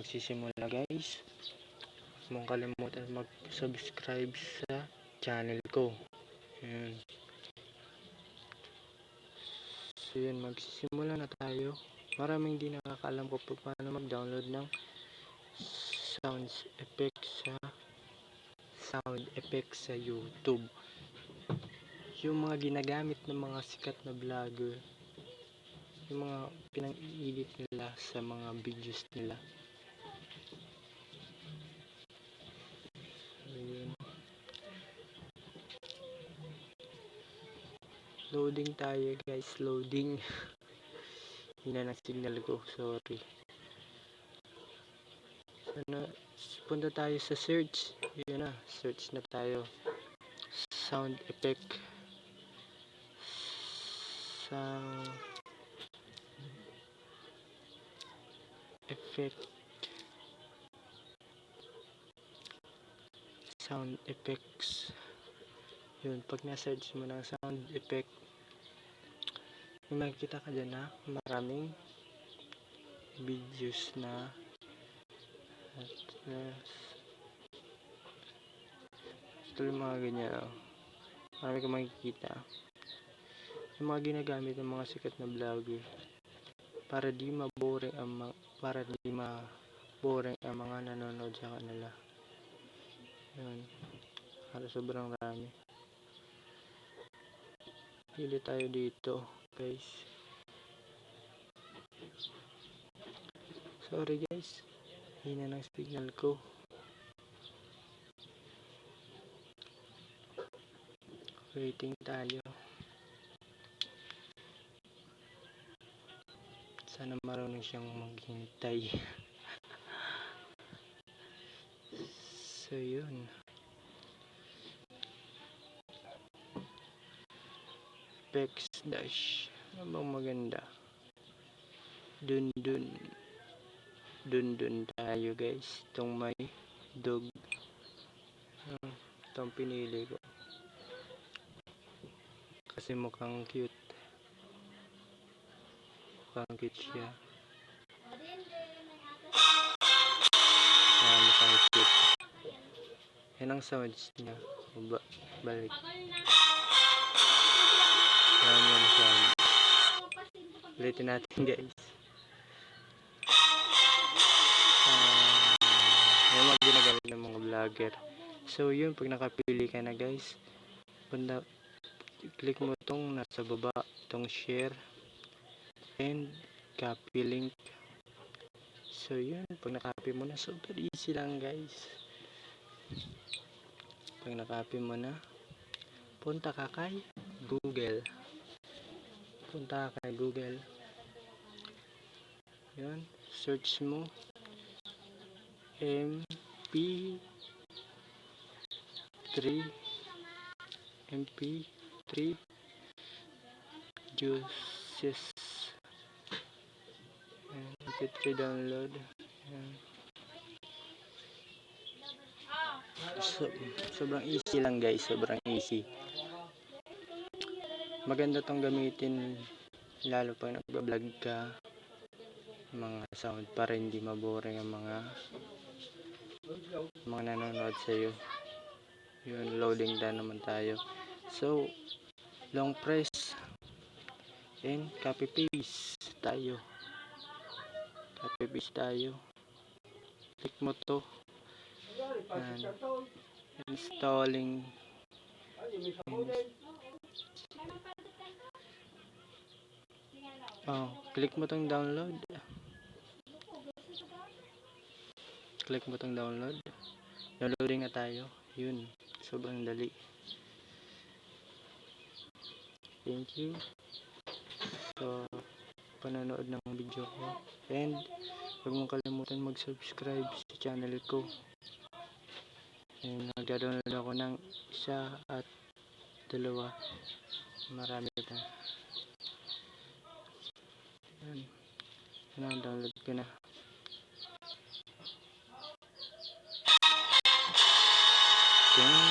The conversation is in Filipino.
magsisimula guys, huwag mong kalimutan mag-subscribe sa channel ko. Ayan. So yun, magsisimula na tayo. Maraming di nakakaalam ko paano mag-download ng sound effects sa YouTube. Yung mga ginagamit ng mga sikat na vlogger, yung mga pinang-i-edit nila sa mga videos nila. Ayun. Loading tayo guys, loading. Hina ng signal ko, sorry. Ano, punta tayo sa search. Yun na, search na tayo. Sound effect. Sound effects. Yun, pag na-search mo ng sound effect, may makikita ka dyan na maraming videos na ito yung mga ganyan. Marami kang makikita. Yung mga ginagamit ng mga sikat na vlogger para di ma-boring ang mga nanonood sa kanila. Yun. Para sobrang rami. Pili tayo dito, guys. Sorry guys, hina ng signal ko. Waiting tayo. Sana marunong siyang maghintay. So yun. Effects dash. Ano bang maganda? Dun tayo guys. Itong may dog. Itong pinili ko. Kasi mukhang cute. Mukhang cute siya. Mukhang cute. Yan ang sounds niya. Balik. Yan yung sound. Ulitin natin guys. Yung mga ginagamit ng mga vlogger. So yun, pag nakapili ka na guys, click mo itong nasa baba, itong share and copy link. So yun, pag nakapy mo na, super easy lang guys. Pag nakapy mo na, punta ka kay Google. Yun, search mo MP3 juices. MP3 download. Sobrang easy lang guys, sobrang easy. Maganda tong gamitin lalo pag nagba-vlog ka, mga sound, para hindi maboring ang mga nanonood sa iyo. Yun, loading na naman tayo. So long press and copy paste tayo. Click mo to and installing click mo tong download. Downloading na tayo. Yun, sobrang dali. Thank you sa panonood ng video ko, and huwag mong kalimutan mag-subscribe sa channel ko. And nagda-download ako ng 1 at 2. Marami na. Yan, download ko na. Dun.